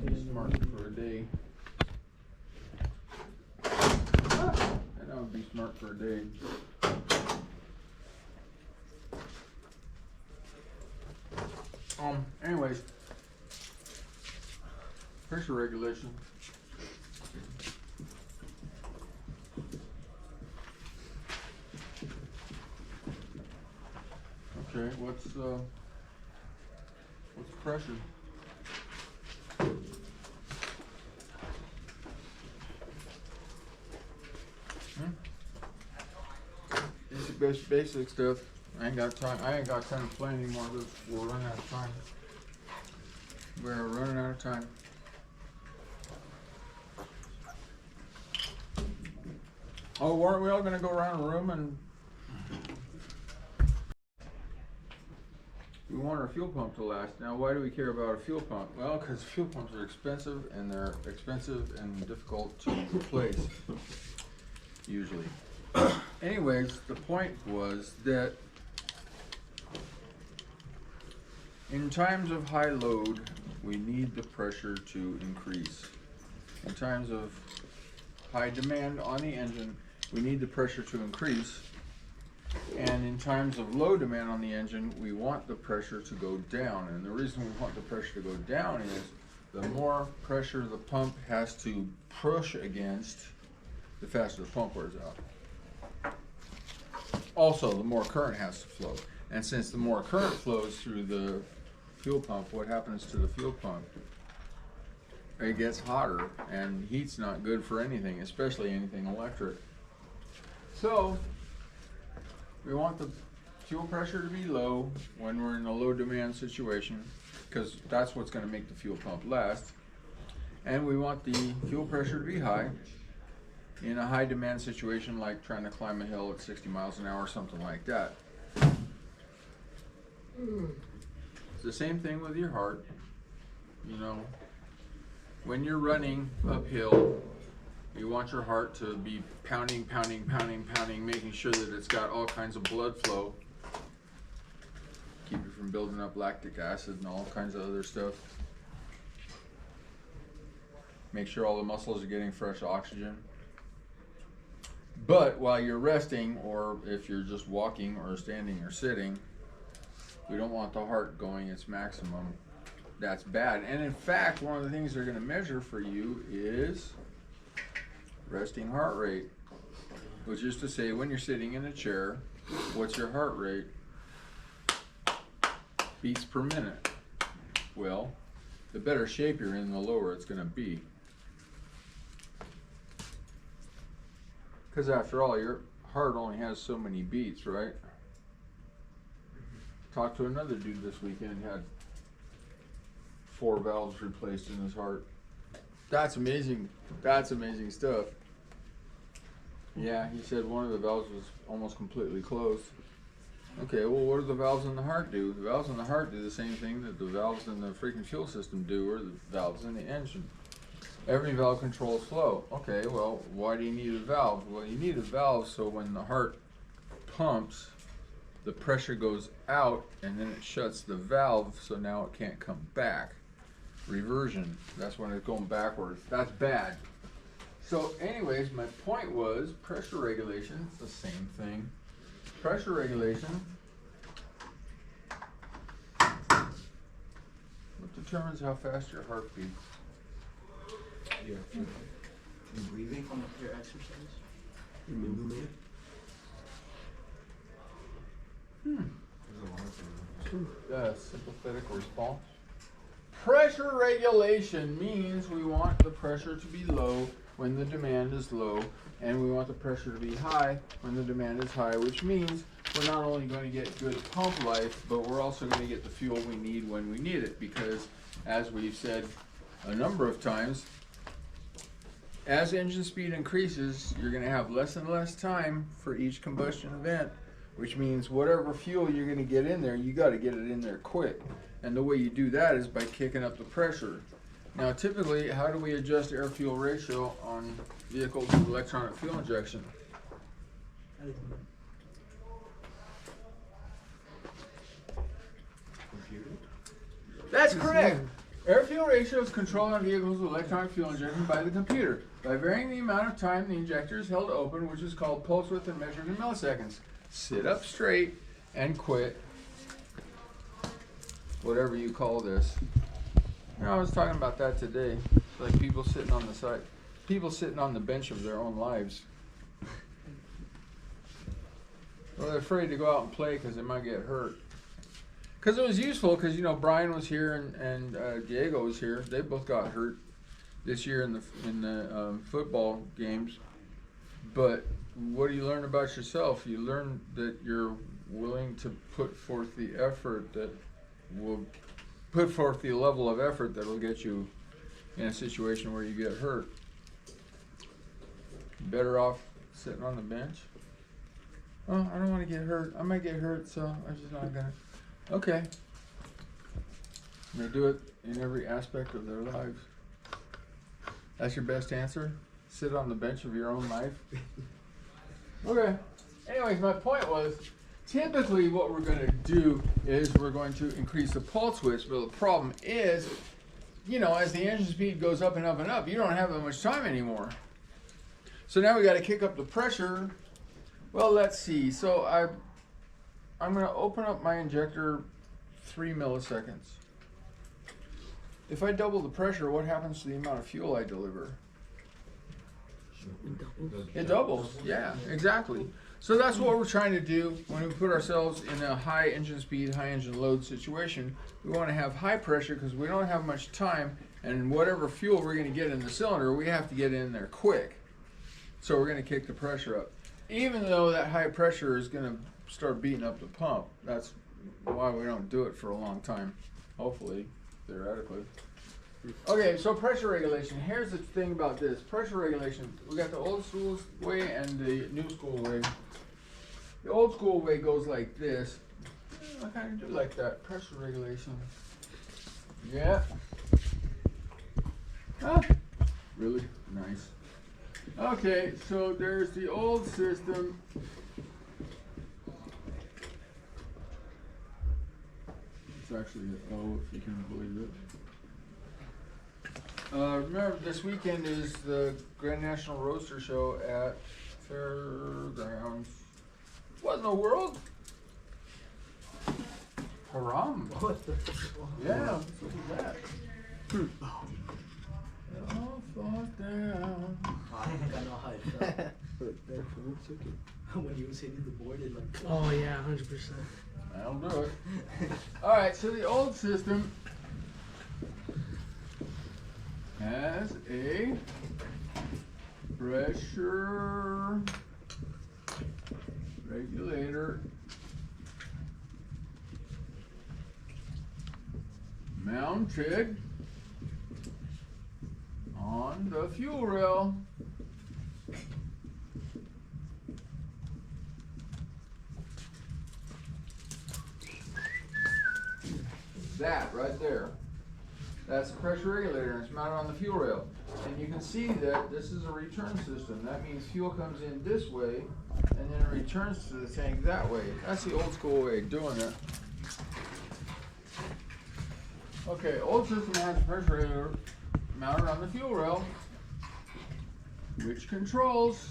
be smart for a day. And that would be smart for a day. Anyways, pressure regulation. Okay, what's pressure? Basic stuff. I ain't got time. I ain't got time to play anymore. We're running out of time. We're running out of time. Oh, weren't we all going to go around the room and we want our fuel pump to last? Now, why do we care about a fuel pump? Well, because fuel pumps are expensive, and they're expensive and difficult to replace, usually. Anyways, the point was that in times of high load, we need the pressure to increase. In times of high demand on the engine, we need the pressure to increase. And in times of low demand on the engine, we want the pressure to go down. And the reason we want the pressure to go down is the more pressure the pump has to push against, the faster the pump wears out. Also, the more current has to flow. And since the more current flows through the fuel pump, what happens to the fuel pump? It gets hotter, and heat's not good for anything, especially anything electric. So, we want the fuel pressure to be low when we're in a low demand situation, because that's what's going to make the fuel pump last. And we want the fuel pressure to be high in a high demand situation, like trying to climb a hill at 60 miles an hour, something like that. It's the same thing with your heart. You know, when you're running uphill, you want your heart to be pounding, pounding, pounding, pounding, making sure that it's got all kinds of blood flow. Keep it from building up lactic acid and all kinds of other stuff. Make sure all the muscles are getting fresh oxygen. But while you're resting, or if you're just walking or standing or sitting, we don't want the heart going its maximum. That's bad. And in fact, one of the things they're going to measure for you is resting heart rate, which is to say, when you're sitting in a chair, what's your heart rate? Beats per minute. Well, the better shape you're in, the lower it's going to be. Because after all, your heart only has so many beats, right? Talked to another dude this weekend, had 4 valves replaced in his heart. That's amazing. That's amazing stuff. Yeah, he said one of the valves was almost completely closed. Okay, well, what do the valves in the heart do? The valves in the heart do the same thing that the valves in the freaking fuel system do, or the valves in the engine. Every valve controls flow. Okay, well, why do you need a valve? Well, you need a valve so when the heart pumps, the pressure goes out and then it shuts the valve, so now it can't come back. Reversion, that's when it's going backwards. That's bad. So anyways, my point was pressure regulation, it's the same thing. Pressure regulation, what determines how fast your heart beats? Your breathing from your exercise, your movement. Sympathetic response. Pressure regulation means we want the pressure to be low when the demand is low, and we want the pressure to be high when the demand is high, which means we're not only going to get good pump life, but we're also going to get the fuel we need when we need it, because as we've said a number of times, as engine speed increases, you're going to have less and less time for each combustion event, which means whatever fuel you're going to get in there, you got to get it in there quick. And the way you do that is by kicking up the pressure. Now, typically, how do we adjust air-fuel ratio on vehicles with electronic fuel injection? Computer? That's correct. Air-fuel ratio is controlled on vehicles with electronic fuel injection by the computer. By varying the amount of time the injector is held open, which is called pulse width and measured in milliseconds. Sit up straight and quit. Whatever you call this. You know, I was talking about that today. It's like people sitting on the side, people sitting on the bench of their own lives. Well, they're afraid to go out and play because they might get hurt. Because it was useful, because, you know, Brian was here and Diego was here. They both got hurt this year in the football games. But what do you learn about yourself? You learn that you're willing to put forth the effort that will put forth the level of effort that will get you in a situation where you get hurt. Better off sitting on the bench. Oh, I don't want to get hurt. I might get hurt, so I'm just not gonna. Okay. They do it in every aspect of their lives. That's your best answer? Sit on the bench of your own life? Okay. Anyways, my point was, typically what we're going to do is we're going to increase the pulse width, but the problem is, you know, as the engine speed goes up and up and up, you don't have that much time anymore. So now we got to kick up the pressure. Well, let's see. So I'm going to open up my injector 3 milliseconds. If I double the pressure, what happens to the amount of fuel I deliver? It doubles. Yeah, exactly. So that's what we're trying to do when we put ourselves in a high engine speed, high engine load situation. We want to have high pressure because we don't have much time, and whatever fuel we're going to get in the cylinder, we have to get in there quick. So we're going to kick the pressure up. Even though that high pressure is going to start beating up the pump, that's why we don't do it for a long time, hopefully, theoretically. Okay, so pressure regulation. Here's the thing about this. Pressure regulation, we got the old school way and the new school way. The old school way goes like this. I kind of do like that. Pressure regulation. Yeah. Ah, really nice. Okay, so there's the old system. It's actually an O, if you can believe it. Remember, this weekend is the Grand National Roaster Show at Fairgrounds. What in the world? Haram. What the? Yeah, what is that? All fall down. I got no hype. When you was hitting the board, it like. Oh yeah, 100%. That'll do it. Alright, so the old system has a pressure regulator mounted on the fuel rail. That right there. That's the pressure regulator, and it's mounted on the fuel rail. And you can see that this is a return system. That means fuel comes in this way, and then it returns to the tank that way. That's the old school way of doing it. Okay, old system has a pressure regulator mounted on the fuel rail, which controls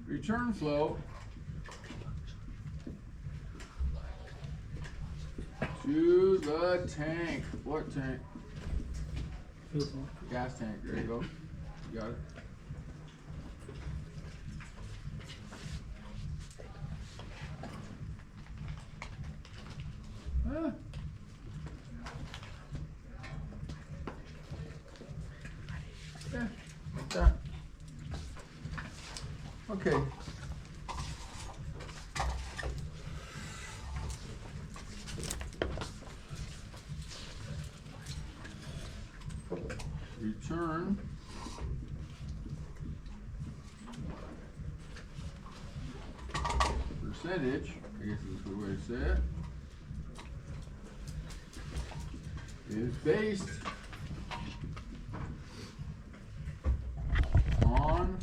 return flow to the tank. What tank? Gas tank. There you go. You got it. Ah. Yeah, like that. Okay. Return percentage, I guess is the way to say it, is based on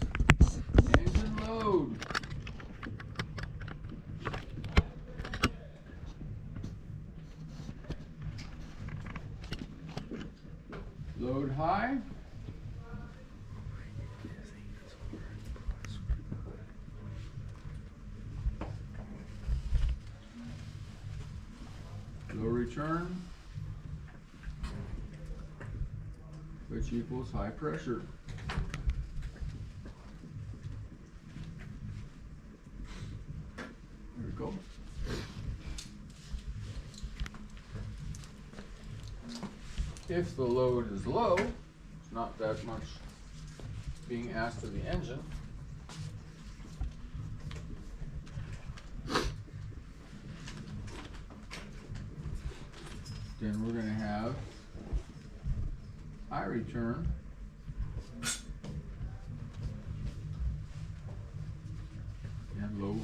engine load. Load high. Low return, which equals high pressure. There we go. If the load is low, it's not that much being asked of the engine. Then we're going to have high return and low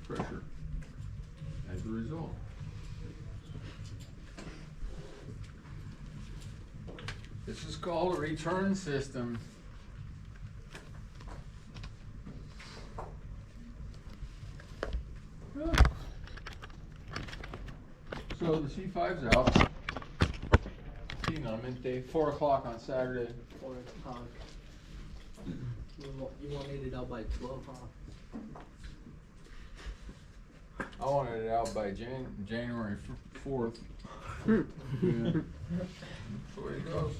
pressure as a result. This is called a return system. So the C5's out. Finalmente, 4 o'clock on Saturday. 4 o'clock. You wanted it out by 12, huh? I wanted it out by January 4th. Yeah. That's the way it goes.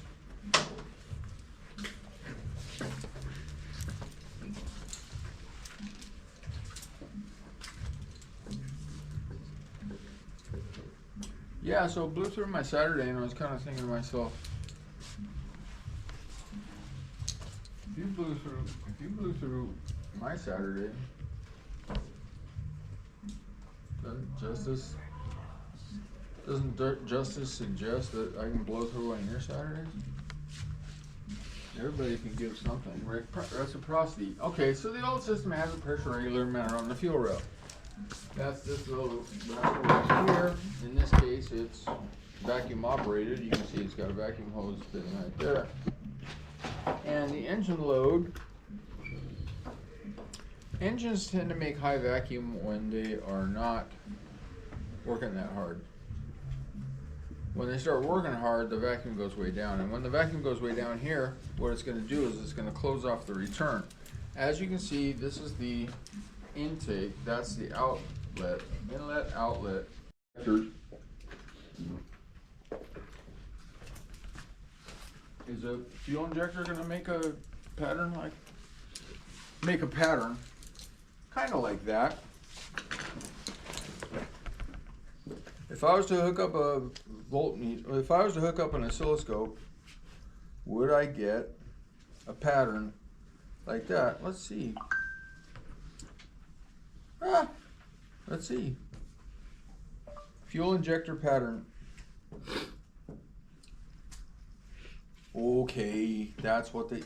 Yeah, so blew through my Saturday and I was kind of thinking to myself, if you blew through my Saturday, doesn't justice suggest that I can blow through on your Saturdays? Everybody can give something. Reciprocity. Okay, so the old system has a pressure regulator mounted on the fuel rail. That's this little rattle right here. In this case, it's vacuum operated. You can see it's got a vacuum hose sitting right there. And the engine load. Engines tend to make high vacuum when they are not working that hard. When they start working hard, the vacuum goes way down. And when the vacuum goes way down here, what it's going to do is it's going to close off the return. As you can see, this is the intake, that's the outlet, inlet, outlet. Is a fuel injector going to make a pattern kind of like that? If I was to hook up a voltmeter, if I was to hook up an oscilloscope, would I get a pattern like that? Let's see. Let's see. Fuel injector pattern. Okay, that's what they,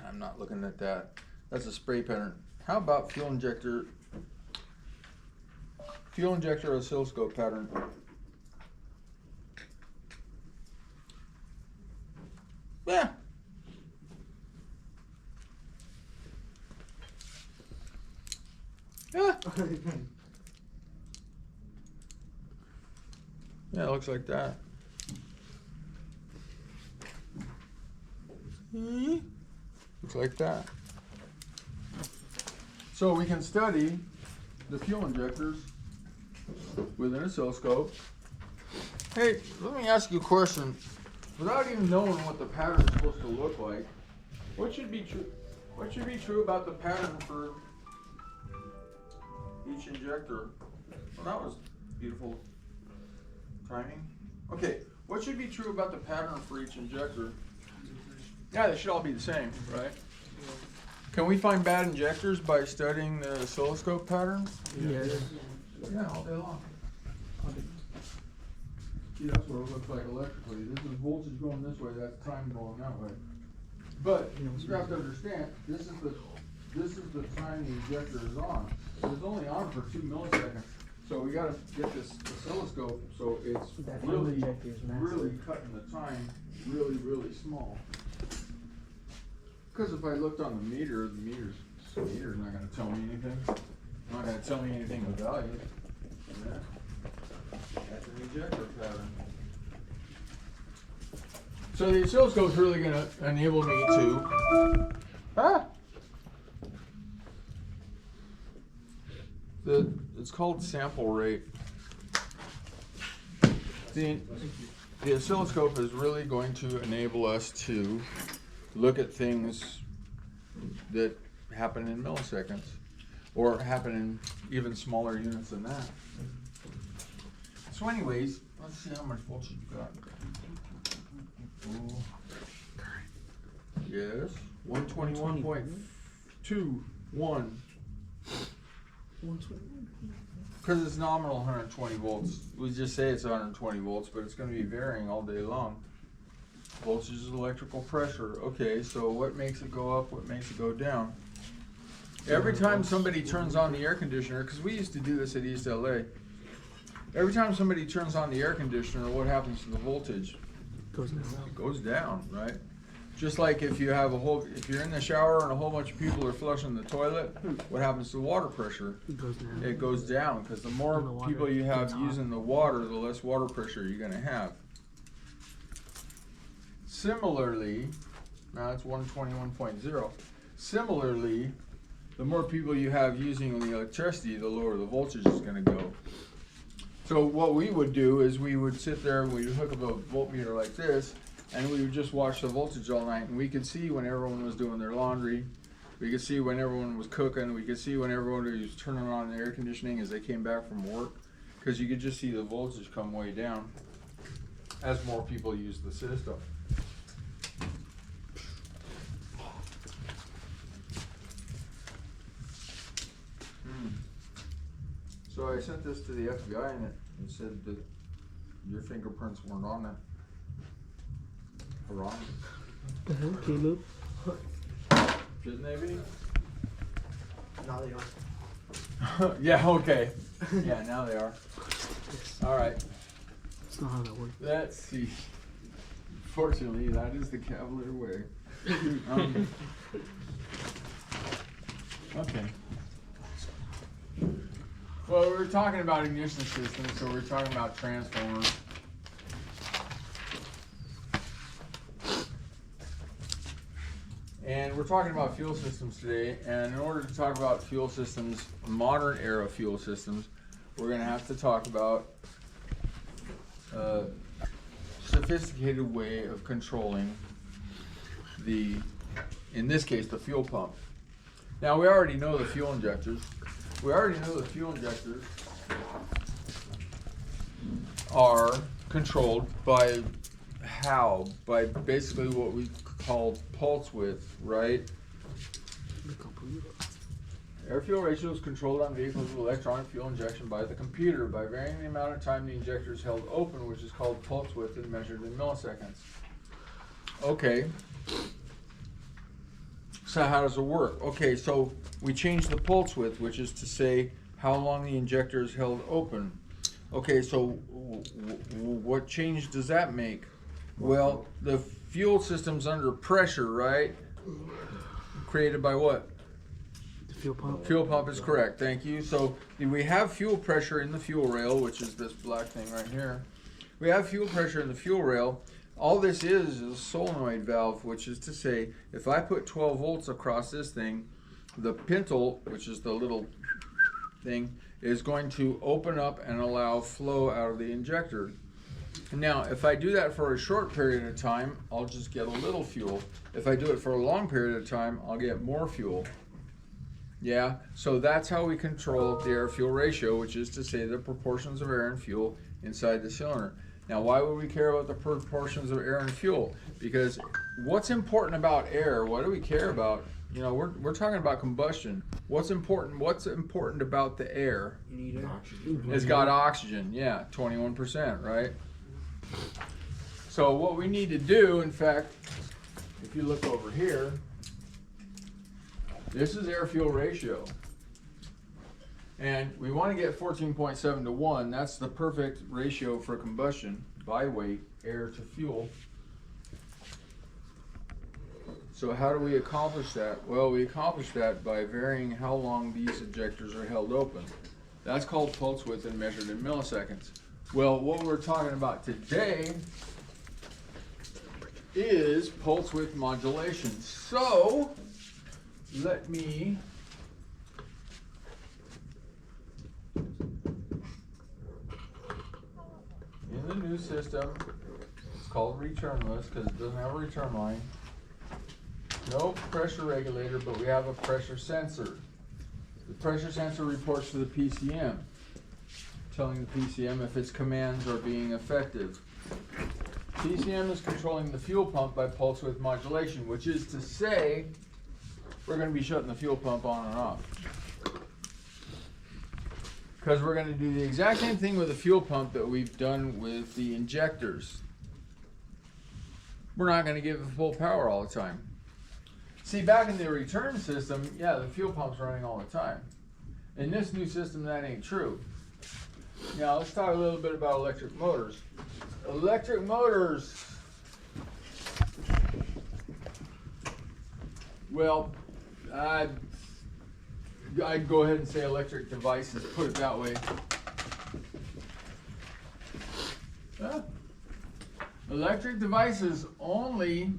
I'm not looking at that. That's a spray pattern. How about fuel injector oscilloscope pattern? Yeah. Yeah. Yeah, it looks like that. Looks like that. So we can study the fuel injectors with an oscilloscope. Hey, let me ask you a question. Without even knowing what the pattern is supposed to look like, what should be true? What should be true about the pattern for each injector? Well, that was beautiful timing. Okay, what should be true about the pattern for each injector? Yeah, they should all be the same, right? Can we find bad injectors by studying the oscilloscope pattern? Yes. Yeah, all day long. See, that's what it looks like electrically. This is voltage going this way, that's time going that way. But you have to understand, this is the time the injector is on. It's only on for 2 milliseconds. So we gotta get this oscilloscope so it's really cutting the time really small. Because if I looked on the meter's not gonna tell me anything. Not gonna tell me anything of value. Yeah. That's an injector pattern. So the oscilloscope's really going to enable me to it's called sample rate. The oscilloscope is really going to enable us to look at things that happen in milliseconds, or happen in even smaller units than that. So anyways, let's see how much voltage you got. Ooh. Yes, 121.21. Because it's nominal 120 volts. We just say it's 120 volts, but it's going to be varying all day long. Voltage is electrical pressure. Okay, so what makes it go up? What makes it go down? Every time somebody turns on the air conditioner, because we used to do this at East LA, every time somebody turns on the air conditioner, what happens to the voltage? It goes down, right? Just like if you have if you're in the shower and a whole bunch of people are flushing the toilet, what happens to the water pressure? It goes down, because the more people you have using the water, the less water pressure you're going to have. Similarly, now it's 121.0. Similarly, the more people you have using the electricity, the lower the voltage is going to go. So what we would do is we would sit there and we'd hook up a voltmeter like this, and we would just watch the voltage all night, and we could see when everyone was doing their laundry, we could see when everyone was cooking, we could see when everyone was turning on the air conditioning as they came back from work, because you could just see the voltage come way down as more people use the system. So I sent this to the FBI, and it said that your fingerprints weren't on it. Wrong. Caleb? Shouldn't they be? Now they are. Yeah, okay. Yeah, now they are. All right. That's not how that works. Let's see. Fortunately, that is the Cavalier way. Okay. Well, we're talking about ignition systems, so we're talking about transformers. And we're talking about fuel systems today, and in order to talk about fuel systems, modern era fuel systems, we're going to have to talk about a sophisticated way of controlling in this case, the fuel pump. Now, we already know the fuel injectors. We already know the fuel injectors are controlled by by basically what we call pulse width, right? Air fuel ratio is controlled on vehicles with electronic fuel injection by the computer by varying the amount of time the injector is held open, which is called pulse width and measured in milliseconds. Okay. So how does it work? Okay, so we change the pulse width, which is to say how long the injector is held open. Okay, so what change does that make? Well, the fuel system's under pressure, right? Created by what? The fuel pump. Fuel pump is correct, thank you. So we have fuel pressure in the fuel rail, which is this black thing right here. We have fuel pressure in the fuel rail. All this is a solenoid valve, which is to say, if I put 12 volts across this thing, the pintle, which is the little thing, is going to open up and allow flow out of the injector. Now, if I do that for a short period of time, I'll just get a little fuel. If I do it for a long period of time, I'll get more fuel. Yeah, so that's how we control the air-fuel ratio, which is to say the proportions of air and fuel inside the cylinder. Now, why would we care about the proportions of air and fuel? Because what's important about air? What do we care about? You know, we're talking about combustion. What's important? What's important about the air? You need air. It's got oxygen. Yeah, 21%, right? So what we need to do, in fact, if you look over here, this is air-fuel ratio. And we want to get 14.7 to 1. That's the perfect ratio for combustion by weight, air to fuel. So how do we accomplish that? Well, we accomplish that by varying how long these injectors are held open. That's called pulse width and measured in milliseconds. Well, what we're talking about today is pulse width modulation. So let me in the new system, it's called returnless because it doesn't have a return line. No pressure regulator, but we have a pressure sensor. The pressure sensor reports to the PCM, telling the PCM if its commands are being effective. PCM is controlling the fuel pump by pulse width modulation, which is to say we're going to be shutting the fuel pump on and off. Because we're going to do the exact same thing with the fuel pump that we've done with the injectors. We're not going to give it full power all the time. See, back in the return system, yeah, the fuel pump's running all the time. In this new system, that ain't true. Now, let's talk a little bit about electric motors. Electric motors, well, I'd go ahead and say electric devices, put it that way. Electric devices only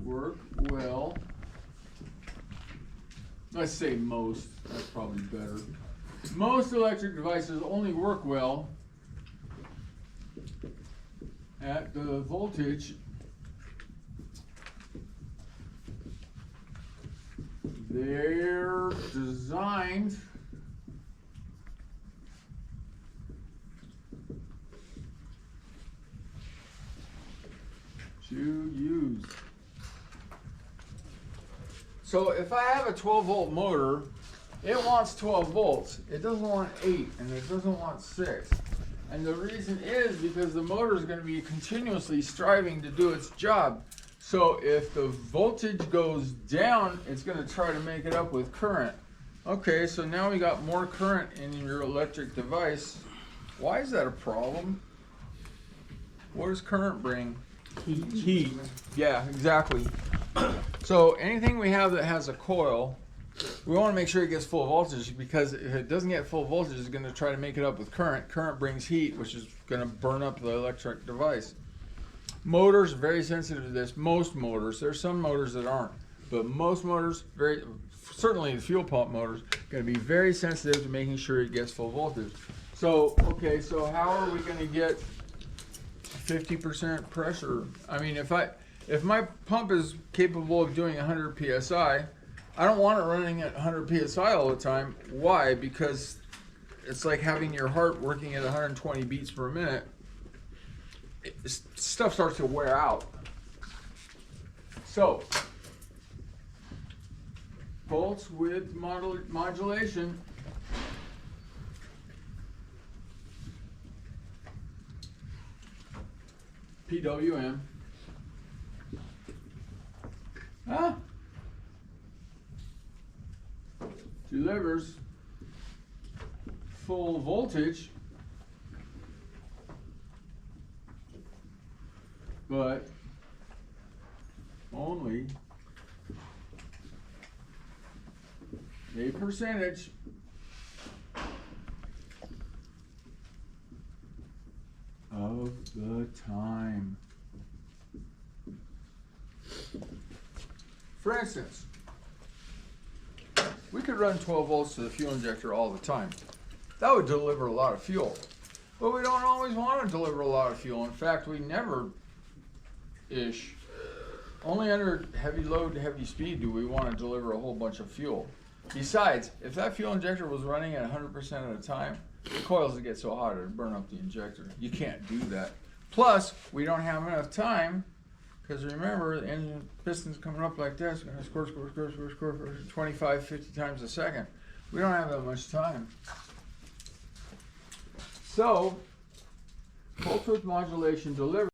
work well. Let's say most, that's probably better. Most electric devices only work well at the voltage they're designed to use. So if I have a 12-volt motor, it wants 12 volts. It doesn't want 8 and it doesn't want 6. And the reason is because the motor is going to be continuously striving to do its job. So if the voltage goes down, it's going to try to make it up with current. Okay, so now we got more current in your electric device. Why is that a problem? What does current bring? Heat. Yeah, exactly. So anything we have that has a coil, we want to make sure it gets full voltage, because if it doesn't get full voltage, it's going to try to make it up with current. Current brings heat, which is going to burn up the electric device. Motors are very sensitive to this. Most motors, there's some motors that aren't, but most motors, certainly the fuel pump motors, going to be very sensitive to making sure it gets full voltage. So, okay, so how are we going to get 50% pressure? I mean, if my pump is capable of doing 100 psi, I don't want it running at 100 psi all the time. Why? Because it's like having your heart working at 120 beats per minute. Stuff starts to wear out. So, pulse width modulation. PWM. Delivers full voltage, but only a percentage of the time. For instance, we could run 12 volts to the fuel injector all the time. That would deliver a lot of fuel. But we don't always want to deliver a lot of fuel. In fact, we never-ish. Only under heavy load, heavy speed do we want to deliver a whole bunch of fuel. Besides, if that fuel injector was running at 100% of the time, the coils would get so hot it would burn up the injector. You can't do that. Plus, we don't have enough time, because remember, the engine piston's coming up like this, going to score 25, 50 times a second. We don't have that much time. So, pulse width modulation delivers